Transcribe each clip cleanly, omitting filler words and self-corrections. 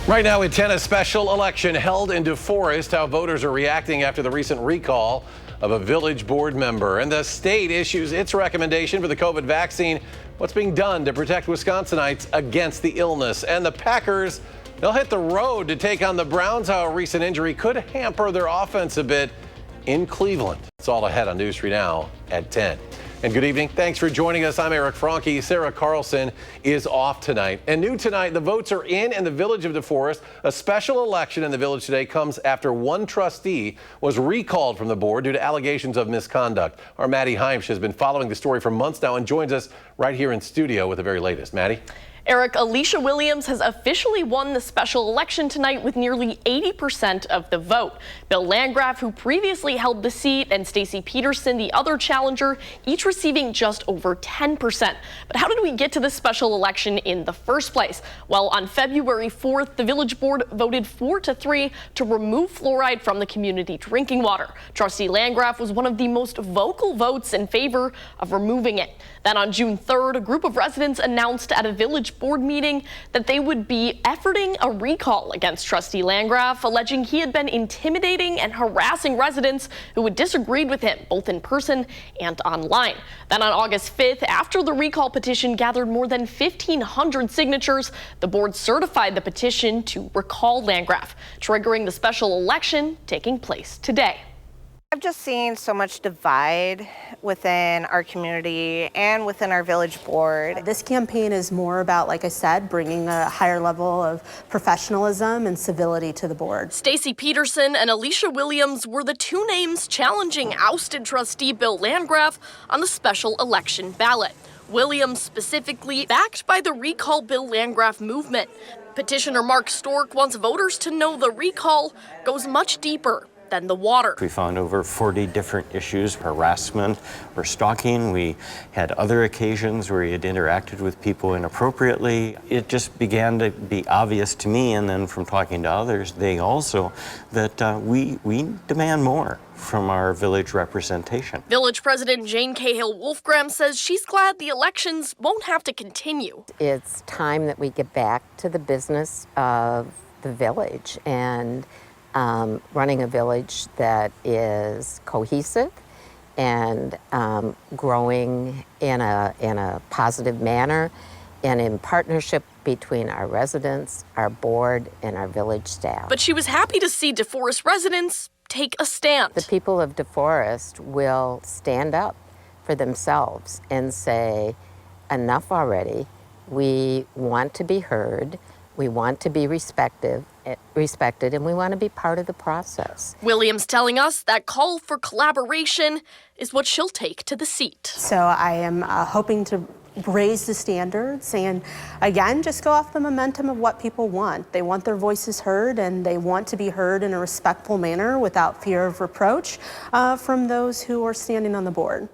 Right now in tennis, special election held in DeForest. How voters are reacting after the recent recall of a village board member. And the state issues its recommendation for the COVID vaccine. What's being done to protect Wisconsinites against the illness? And the Packers, they'll hit the road to take on the Browns. How a recent injury could hamper their offense a bit in Cleveland. It's all ahead on News 3 Now at 10. And good evening. Thanks for joining us. I'm Eric Franke. Sarah Carlson is off tonight. And new tonight, the votes are in the village of DeForest. A special election in the village today comes after one trustee was recalled from the board due to allegations of misconduct. Our Maddie Heimsch has been following the story for months now and joins us right here in studio with the very latest. Maddie? Eric, Alicia Williams has officially won the special election tonight with nearly 80% of the vote. Bill Landgraf, who previously held the seat, and Stacey Peterson, the other challenger, each receiving just over 10%. But how did we get to this special election in the first place? Well, on February 4th, the village board voted 4-3 to remove fluoride from the community drinking water. Trustee Landgraf was one of the most vocal votes in favor of removing it. Then on June 3rd, a group of residents announced at a village board meeting that they would be efforting a recall against Trustee Landgraf, alleging he had been intimidating and harassing residents who had disagreed with him, both in person and online. Then on August 5th, after the recall petition gathered more than 1,500 signatures, the board certified the petition to recall Landgraf, triggering the special election taking place today. I've just seen so much divide within our community and within our village board. This campaign is more about, like I said, bringing a higher level of professionalism and civility to the board. Stacey Peterson and Alicia Williams were the two names challenging ousted trustee Bill Landgraf on the special election ballot. Williams specifically backed by the Recall Bill Landgraf movement. Petitioner Mark Stork wants voters to know the recall goes much deeper than the water. We found over 40 different issues, harassment or stalking. We had other occasions where he had interacted with people inappropriately. It just began to be obvious to me, and then from talking to others, they also, that we demand more from our village representation. Village President Jane Cahill-Wolfgram says she's glad the elections won't have to continue. It's time that we get back to the business of the village and running a village that is cohesive and growing in a positive manner and in partnership between our residents, our board, and our village staff. But she was happy to see DeForest residents take a stand. The people of DeForest will stand up for themselves and say, enough already. We want to be heard. We want to be respected, and we want to be part of the process. Williams telling us that call for collaboration is what she'll take to the seat. So I am hoping to raise the standards and, again, just go off the momentum of what people want. They want their voices heard, and they want to be heard in a respectful manner without fear of reproach from those who are standing on the board.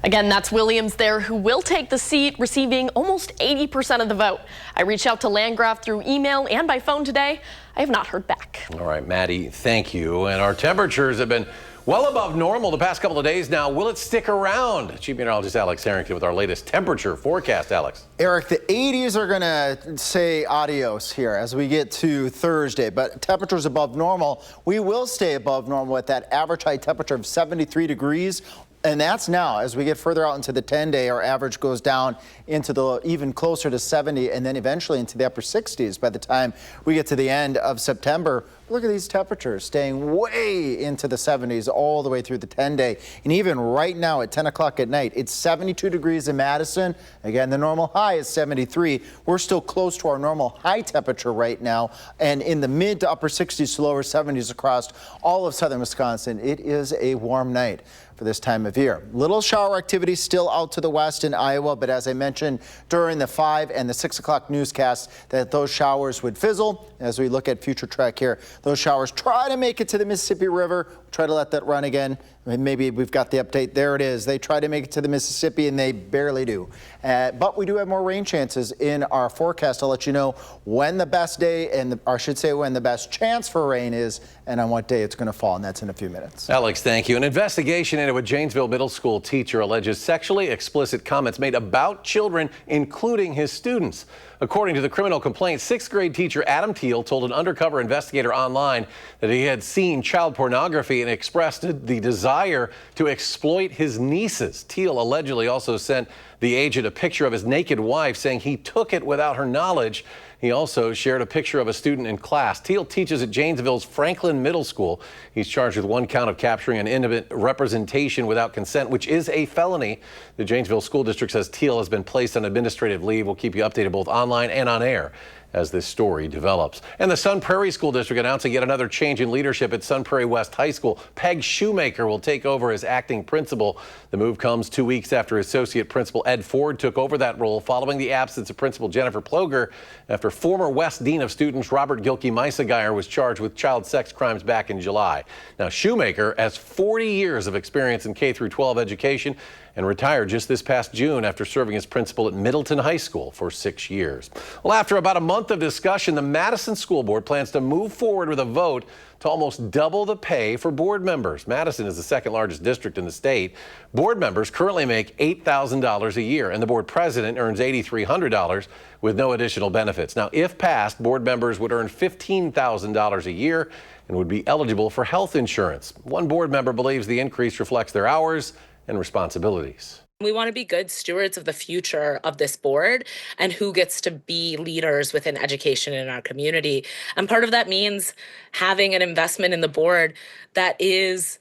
Again, that's Williams there, who will take the seat, receiving almost 80% of the vote. I reached out to Landgraf through email and by phone today. I have not heard back. All right, Maddie, thank you. And our temperatures have been well above normal the past couple of days now. Will it stick around? Chief Meteorologist Alex Harrington with our latest temperature forecast. Alex. Eric, the 80s are going to say adios here as we get to Thursday, but temperatures above normal. We will stay above normal at that average high temperature of 73 degrees. And that's now. As we get further out into the 10-day, our average goes down into the even closer to 70 and then eventually into the upper 60s by the time we get to the end of September. Look at these temperatures staying way into the 70s all the way through the 10-day. And even right now at 10 o'clock at night, it's 72 degrees in Madison. Again, the normal high is 73. We're still close to our normal high temperature right now, and in the mid to upper 60s to lower 70s across all of southern Wisconsin. It is a warm night for this time of year. Little shower activity still out to the west in Iowa, but as I mentioned during the 5 and the 6 o'clock newscast, that those showers would fizzle. As we look at future track here, those showers try to make it to the Mississippi River, try to let that run again Maybe we've got the update. There it is. They try to make it to the Mississippi, and they barely do. But we do have more rain chances in our forecast. I'll let you know when the best day, or I should say when the best chance for rain is, and on what day it's going to fall, and that's in a few minutes. Alex, thank you. An investigation into a Janesville middle school teacher alleges sexually explicit comments made about children, including his students. According to the criminal complaint, 6th grade teacher Adam Teal told an undercover investigator online that he had seen child pornography and expressed the desire to exploit his nieces. Teal allegedly also sent the agent a picture of his naked wife, saying he took it without her knowledge. He also shared a picture of a student in class. Teal teaches at Janesville's Franklin Middle School. He's charged with 1 count of capturing an intimate representation without consent, which is a felony. The Janesville School District says Teal has been placed on administrative leave. We'll keep you updated both online and on air as this story develops. And the Sun Prairie School District announcing yet another change in leadership at Sun Prairie West High School. Peg Shoemaker will take over as acting principal. The move comes 2 weeks after Associate Principal Ed Ford took over that role following the absence of Principal Jennifer Ploger after former West Dean of Students Robert Gilkey Meisegeyer was charged with child sex crimes back in July. Now, Shoemaker has 40 years of experience in K-12 education and retired just this past June after serving as principal at Middleton High School for 6 years. Well, after about a month of discussion, the Madison School Board plans to move forward with a vote to almost double the pay for board members. Madison is the 2nd largest district in the state. Board members currently make $8,000 a year, and the board president earns $8,300 with no additional benefits. Now, if passed, board members would earn $15,000 a year and would be eligible for health insurance. One board member believes the increase reflects their hours and responsibilities. We want to be good stewards of the future of this board and who gets to be leaders within education in our community. And part of that means having an investment in the board that is,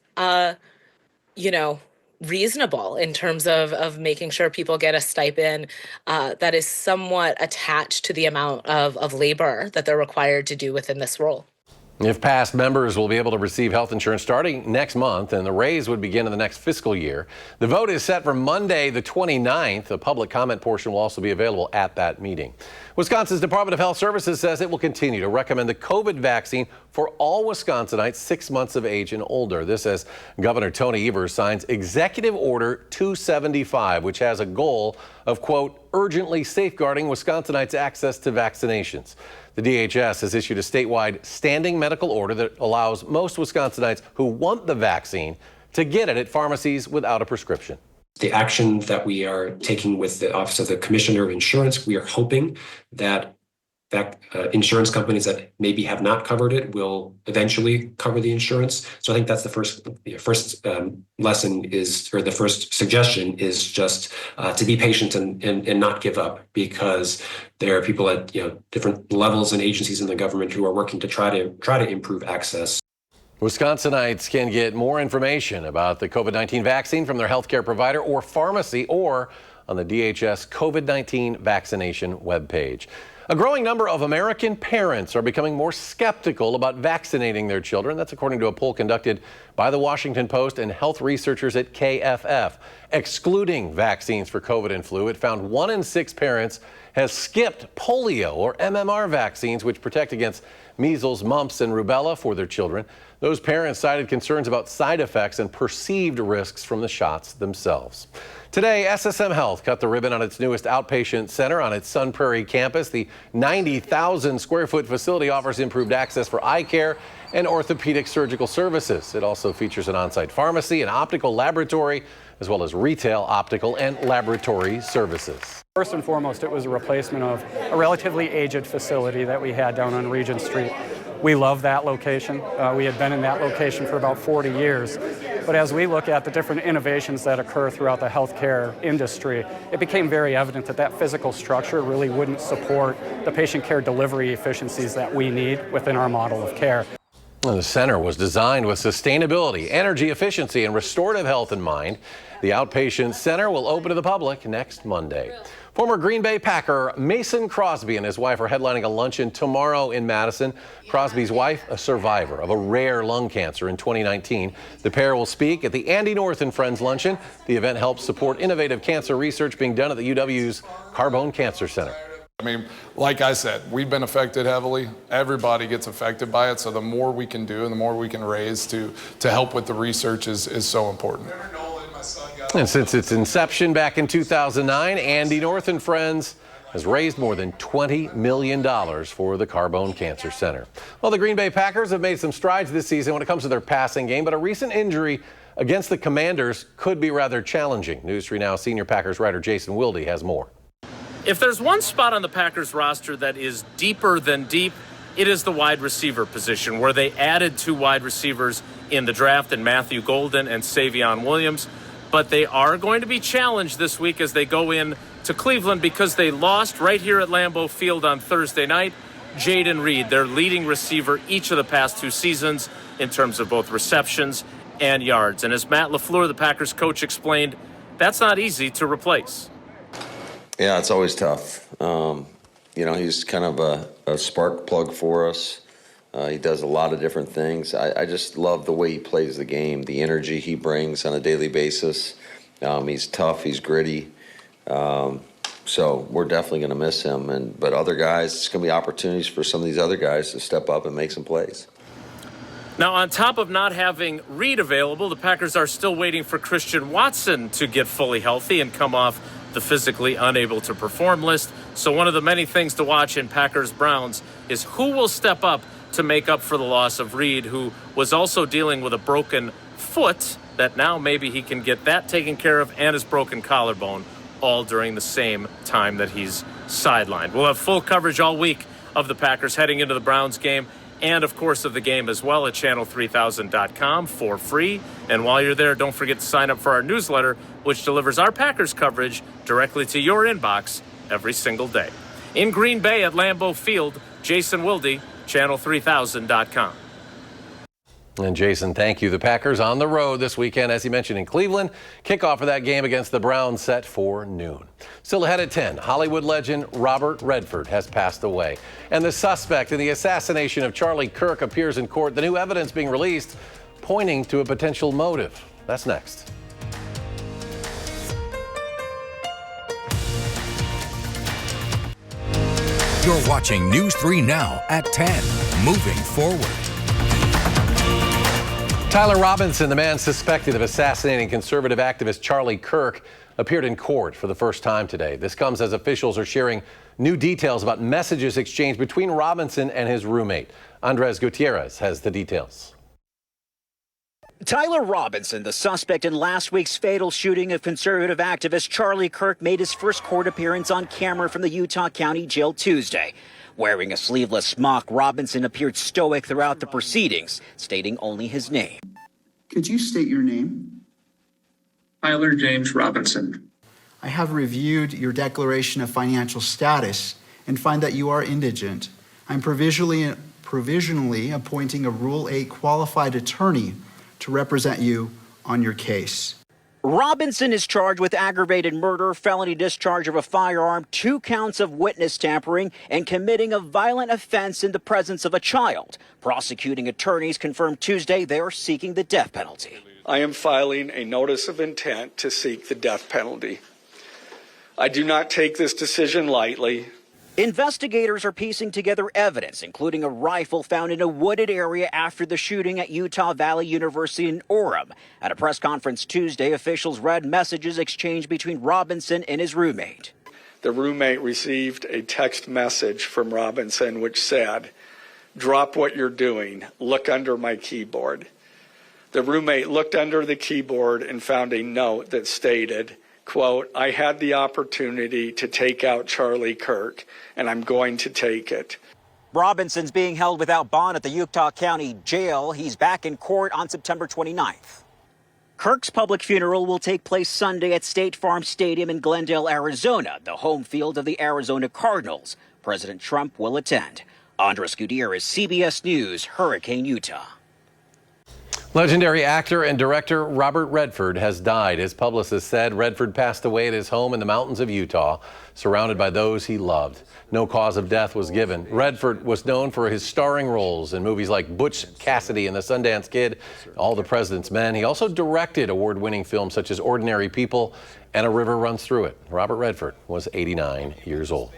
reasonable in terms of making sure people get a stipend that is somewhat attached to the amount of labor that they're required to do within this role. If passed, members will be able to receive health insurance starting next month, and the raise would begin in the next fiscal year. The vote is set for Monday, the 29th. A public comment portion will also be available at that meeting. Wisconsin's Department of Health Services says it will continue to recommend the COVID vaccine for all Wisconsinites 6 months of age and older. This as Governor Tony Evers signs Executive Order 275, which has a goal of, quote, urgently safeguarding Wisconsinites' access to vaccinations. The DHS has issued a statewide standing medical order that allows most Wisconsinites who want the vaccine to get it at pharmacies without a prescription. The action that we are taking with the Office of the Commissioner of Insurance, we are hoping that insurance companies that maybe have not covered it will eventually cover the insurance. So I think that's the first lesson is, or the first suggestion is just to be patient and not give up, because there are people at different levels and agencies in the government who are working to try to improve access. Wisconsinites can get more information about the COVID-19 vaccine from their healthcare provider or pharmacy, or on the DHS COVID-19 vaccination webpage. A growing number of American parents are becoming more skeptical about vaccinating their children. That's according to a poll conducted by the Washington Post and health researchers at KFF. Excluding vaccines for COVID and flu, it found 1 in 6 parents has skipped polio or MMR vaccines, which protect against measles, mumps, and rubella for their children. Those parents cited concerns about side effects and perceived risks from the shots themselves. Today, SSM Health cut the ribbon on its newest outpatient center on its Sun Prairie campus. The 90,000 square foot facility offers improved access for eye care and orthopedic surgical services. It also features an on-site pharmacy, an optical laboratory, as well as retail, optical, and laboratory services. First and foremost, it was a replacement of a relatively aged facility that we had down on Regent Street. We love that location. We had been in that location for about 40 years. But as we look at the different innovations that occur throughout the healthcare industry, it became very evident that that physical structure really wouldn't support the patient care delivery efficiencies that we need within our model of care. The center was designed with sustainability, energy efficiency, and restorative health in mind. The outpatient center will open to the public next Monday. Former Green Bay Packer Mason Crosby and his wife are headlining a luncheon tomorrow in Madison. Crosby's wife, a survivor of a rare lung cancer in 2019. The pair will speak at the Andy North and Friends Luncheon. The event helps support innovative cancer research being done at the UW's Carbone Cancer Center. I mean, like I said, we've been affected heavily. Everybody gets affected by it. So the more we can do and the more we can raise to help with the research is so important. And since its inception back in 2009, Andy North and Friends has raised more than $20 million for the Carbone Cancer Center. Well, the Green Bay Packers have made some strides this season when it comes to their passing game, but a recent injury against the Commanders could be rather challenging. News 3 Now senior Packers writer Jason Wilde has more. If there's one spot on the Packers roster that is deeper than deep, it is the wide receiver position, where they added 2 wide receivers in the draft in Matthew Golden and Savion Williams. But they are going to be challenged this week as they go in to Cleveland because they lost right here at Lambeau Field on Thursday night Jaden Reed, their leading receiver each of the past 2 seasons in terms of both receptions and yards. And as Matt LaFleur, the Packers coach, explained, that's not easy to replace. Yeah, it's always tough. You know, he's kind of a spark plug for us. He does a lot of different things. I just love the way he plays the game, the energy he brings on a daily basis. He's tough, he's gritty. So we're definitely going to miss him. But other guys, it's going to be opportunities for some of these other guys to step up and make some plays. Now, on top of not having Reed available, the Packers are still waiting for Christian Watson to get fully healthy and come off the physically unable to perform list. So one of the many things to watch in Packers-Browns is who will step up to make up for the loss of Reed, who was also dealing with a broken foot that now maybe he can get that taken care of, and his broken collarbone, all during the same time that he's sidelined. We'll have full coverage all week of the Packers heading into the Browns game, and of course of the game as well at channel3000.com for free. And while you're there, don't forget to sign up for our newsletter, which delivers our Packers coverage directly to your inbox every single day. In Green Bay at Lambeau Field, Jason Wilde, channel3000.com. And Jason, thank you. The Packers on the road this weekend, as he mentioned, in Cleveland. Kickoff of that game against the Browns set for noon. Still ahead at 10, Hollywood legend Robert Redford has passed away. And the suspect in the assassination of Charlie Kirk appears in court. The new evidence being released pointing to a potential motive. That's next. You're watching News 3 Now at 10. Moving forward. Tyler Robinson, the man suspected of assassinating conservative activist Charlie Kirk, appeared in court for the first time today. This comes as officials are sharing new details about messages exchanged between Robinson and his roommate. Andres Gutierrez has the details. Tyler Robinson, the suspect in last week's fatal shooting of conservative activist Charlie Kirk, made his first court appearance on camera from the Utah County Jail Tuesday. Wearing a sleeveless smock, Robinson appeared stoic throughout the proceedings, stating only his name. Could you state your name? Tyler James Robinson. I have reviewed your declaration of financial status and find that you are indigent. I'm provisionally appointing a Rule 8 qualified attorney to represent you on your case. Robinson is charged with aggravated murder, felony discharge of a firearm, 2 counts of witness tampering, and committing a violent offense in the presence of a child. Prosecuting attorneys confirmed Tuesday they are seeking the death penalty. I am filing a notice of intent to seek the death penalty. I do not take this decision lightly. Investigators are piecing together evidence, including a rifle found in a wooded area after the shooting at Utah Valley University in Orem. At a press conference Tuesday, officials read messages exchanged between Robinson and his roommate. The roommate received a text message from Robinson which said, "Drop what you're doing. Look under my keyboard." The roommate looked under the keyboard and found a note that stated, quote, "I had the opportunity to take out Charlie Kirk, and I'm going to take it." Robinson's being held without bond at the Utah County Jail. He's back in court on September 29th. Kirk's public funeral will take place Sunday at State Farm Stadium in Glendale, Arizona, the home field of the Arizona Cardinals. President Trump will attend. Andres Gutierrez, CBS News, Hurricane, Utah. Legendary actor and director Robert Redford has died. His publicist said Redford passed away at his home in the mountains of Utah, surrounded by those he loved. No cause of death was given. Redford was known for his starring roles in movies like Butch Cassidy and the Sundance Kid, All the President's Men. He also directed award-winning films such as Ordinary People and A River Runs Through It. Robert Redford was 89 years old.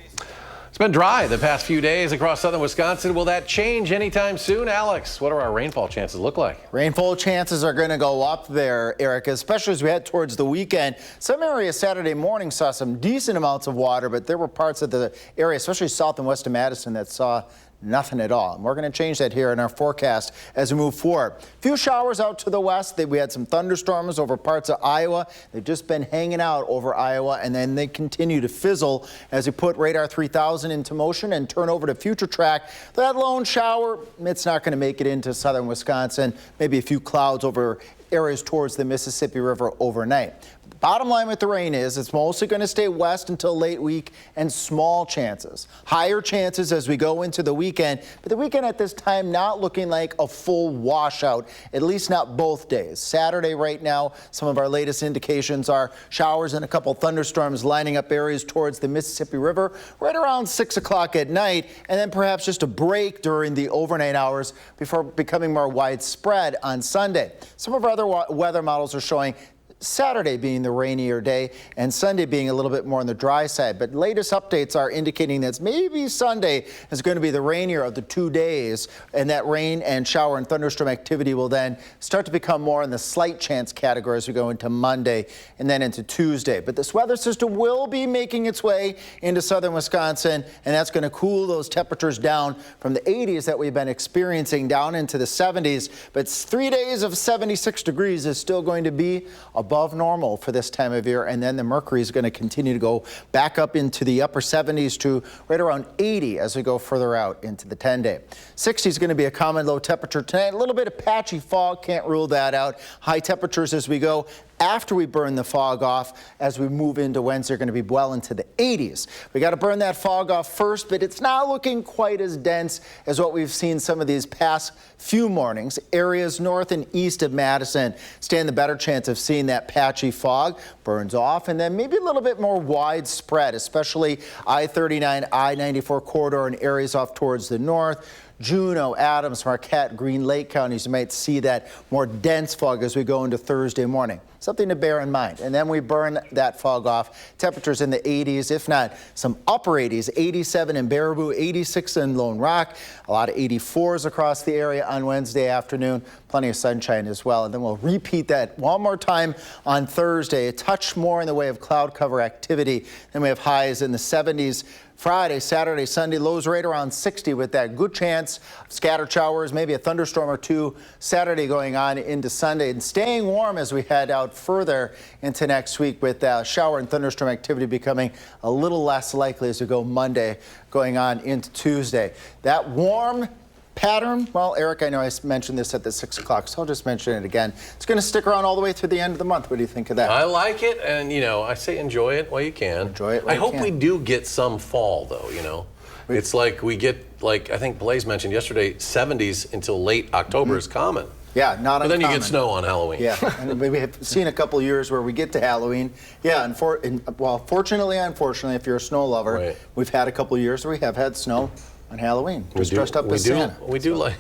It's been dry the past few days across southern Wisconsin. Will that change anytime soon? Alex, what do our rainfall chances look like? Rainfall chances are going to go up there, Eric, especially as we head towards the weekend. Some areas Saturday morning saw some decent amounts of water, but there were parts of the area, especially south and west of Madison, that saw nothing at all. And we're going to change that here in our forecast as we move forward. A few showers out to the west. We had some thunderstorms over parts of Iowa. They've just been hanging out over Iowa, and then they continue to fizzle as we put Radar 3000 into motion and turn over to Future Track. That lone shower, it's not going to make it into southern Wisconsin. Maybe a few clouds over areas towards the Mississippi River overnight. Bottom line with the rain is it's mostly going to stay west until late week and small chances. Higher chances as we go into the weekend, but the weekend at this time not looking like a full washout, at least not both days. Saturday right now, some of our latest indications are showers and a couple thunderstorms lining up areas towards the Mississippi River right around 6 o'clock at night, and then perhaps just a break during the overnight hours before becoming more widespread on Sunday. Some of our other weather models are showing Saturday being the rainier day and Sunday being a little bit more on the dry side. But latest updates are indicating that maybe Sunday is going to be the rainier of the 2 days, and that rain and shower and thunderstorm activity will then start to become more in the slight chance category as we go into Monday and then into Tuesday. But this weather system will be making its way into southern Wisconsin, and that's going to cool those temperatures down from the 80s that we've been experiencing down into the 70s. But 3 days of 76 degrees is still going to be above normal for this time of year, and then the mercury is going to continue to go back up into the upper 70s to right around 80 as we go further out into the 10-day. 60 is going to be a common low temperature tonight. A little bit of patchy fog, can't rule that out. High temperatures as we go after we burn the fog off. As we move into Wednesday, are going to be well into the 80s. We got to burn that fog off first, but it's not looking quite as dense as what we've seen some of these past few mornings. Areas north and east of Madison stand the better chance of seeing that patchy fog. Burns off, and then maybe a little bit more widespread, especially I-39, I-94 corridor and areas off towards the north. Juneau, Adams, Marquette, Green Lake counties, you might see that more dense fog as we go into Thursday morning. Something to bear in mind. And then we burn that fog off. Temperatures in the 80s, if not some upper 80s, 87 in Baraboo, 86 in Lone Rock, a lot of 84s across the area on Wednesday afternoon. Plenty of sunshine as well. And then we'll repeat that one more time on Thursday. A touch more in the way of cloud cover activity. Then we have highs in the 70s. Friday, Saturday, Sunday, lows right around 60 with that good chance of scattered showers, maybe a thunderstorm or two Saturday going on into Sunday, and staying warm as we head out further into next week with shower and thunderstorm activity becoming a little less likely as we go Monday going on into Tuesday. That warm pattern, well, Eric, I know I mentioned this at the 6 o'clock, so I'll just mention it again. It's going to stick around all the way through the end of the month. What do you think of that? I like it, and, you know, I say enjoy it while you can. Enjoy it while I hope we do get some fall, though, you know. It's like we get, like, I think Blaze mentioned yesterday, 70s until late October is common. Yeah, not uncommon. But then you get snow on Halloween. Yeah, and we have seen a couple years where we get to Halloween. Yeah, fortunately, unfortunately, if you're a snow lover, we've had a couple years where we have had snow on Halloween, just dressed up as Santa. We do like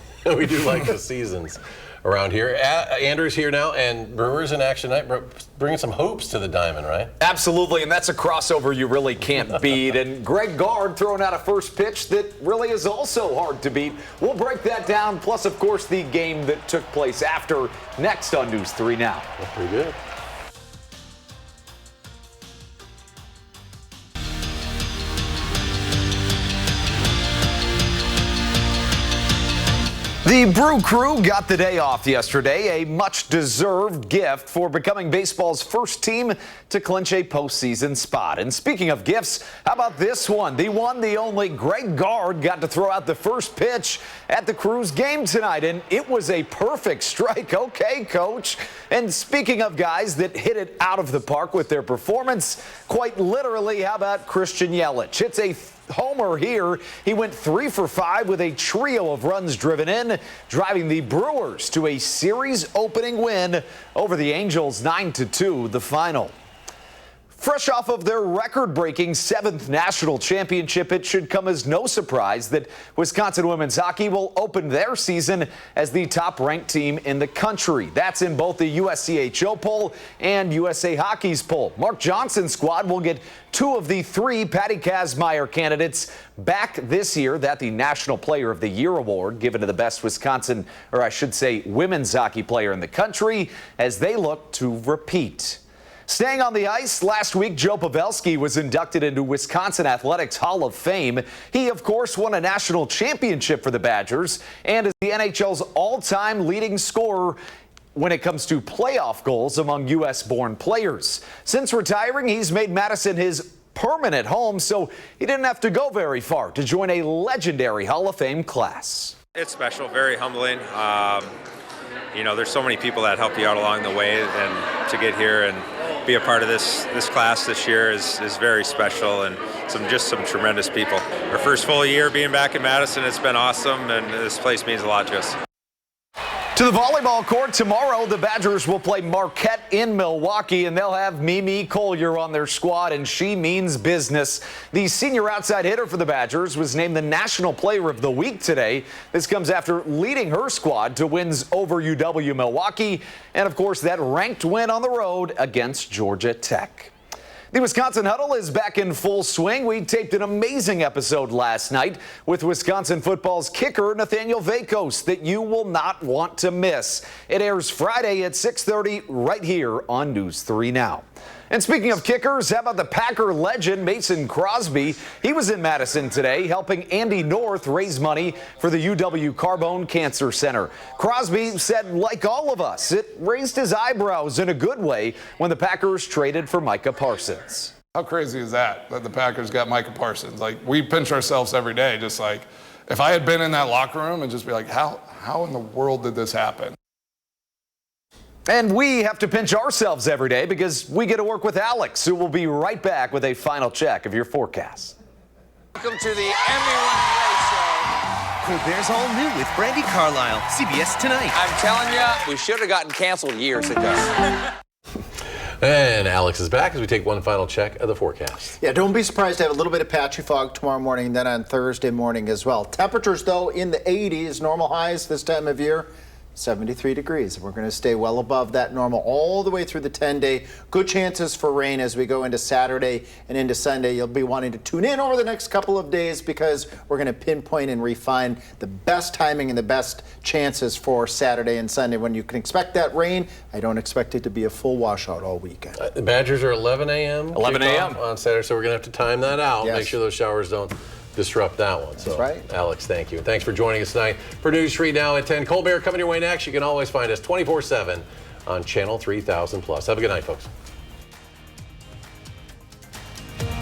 the seasons around here. Andrew's here now, and Brewers in action tonight, bringing some hoops to the diamond, right? Absolutely, and that's a crossover you really can't beat. And Greg Gard throwing out a first pitch that really is also hard to beat. We'll break that down, plus, of course, the game that took place after, next on News 3 Now. That's pretty good. The Brew Crew got the day off yesterday, a much-deserved gift for becoming baseball's first team to clinch a postseason spot. And speaking of gifts, how about this one? The one, the only Greg Gard got to throw out the first pitch at the Crew's game tonight, and it was a perfect strike. Okay, Coach. And speaking of guys that hit it out of the park with their performance, quite literally, how about Christian Yelich? It's a homer here. He went 3 for 5 with a trio of runs driven in, driving the Brewers to a series opening win over the Angels 9-2, the final. Fresh off of their record-breaking 7th national championship, it should come as no surprise that Wisconsin women's hockey will open their season as the top-ranked team in the country. That's in both the USCHO poll and USA Hockey's poll. Mark Johnson's squad will get 2 of the 3 Patty Kazmaier candidates back this year. That the National Player of the Year award given to the best Wisconsin, or I should say women's hockey player in the country, as they look to repeat. Staying on the ice, last week Joe Pavelski was inducted into Wisconsin Athletics Hall of Fame. He, of course, won a national championship for the Badgers and is the NHL's all-time leading scorer when it comes to playoff goals among U.S.-born players. Since retiring, he's made Madison his permanent home, so he didn't have to go very far to join a legendary Hall of Fame class. It's special, very humbling. You know, there's so many people that help you out along the way, and to get here and be a part of this class this year is very special, and some tremendous people. Our first full year being back in Madison, it's been awesome, and this place means a lot to us. To the volleyball court tomorrow, the Badgers will play Marquette in Milwaukee, and they'll have Mimi Collier on their squad, and she means business. The senior outside hitter for the Badgers was named the National Player of the Week today. This comes after leading her squad to wins over UW Milwaukee, and of course that ranked win on the road against Georgia Tech. The Wisconsin Huddle is back in full swing. We taped an amazing episode last night with Wisconsin football's kicker, Nathaniel Vakos, that you will not want to miss. It airs Friday at 6:30 right here on News 3 Now. And speaking of kickers, how about the Packer legend Mason Crosby? He was in Madison today helping Andy North raise money for the UW Carbone Cancer Center. Crosby said, like all of us, it raised his eyebrows in a good way when the Packers traded for Micah Parsons. How crazy is that the Packers got Micah Parsons? Like, we pinch ourselves every day, just like, if I had been in that locker room and just be like, how in the world did this happen? And we have to pinch ourselves every day because we get to work with Alex, who will be right back with a final check of your forecast. Welcome to the Emmy-winning race show. Cold Bear's all new with Brandy Carlisle. CBS tonight. I'm telling you, we should have gotten canceled years ago. And Alex is back as we take one final check of the forecast. Yeah, don't be surprised to have a little bit of patchy fog tomorrow morning, then on Thursday morning as well. Temperatures, though, in the 80s, normal highs this time of year. 73 degrees. We're going to stay well above that normal all the way through the 10-day. Good chances for rain as we go into Saturday and into Sunday. You'll be wanting to tune in over the next couple of days because we're going to pinpoint and refine the best timing and the best chances for Saturday and Sunday when you can expect that rain. I don't expect it to be a full washout all weekend. The Badgers are 11 a.m. 11 a.m. on Saturday, so we're going to have to time that out. Yes. Make sure those showers don't disrupt that one. So, that's right. Alex, thank you. Thanks for joining us tonight for News 3 Now at 10. Colbert coming your way next. You can always find us 24/7 on Channel 3000+. Have a good night, folks.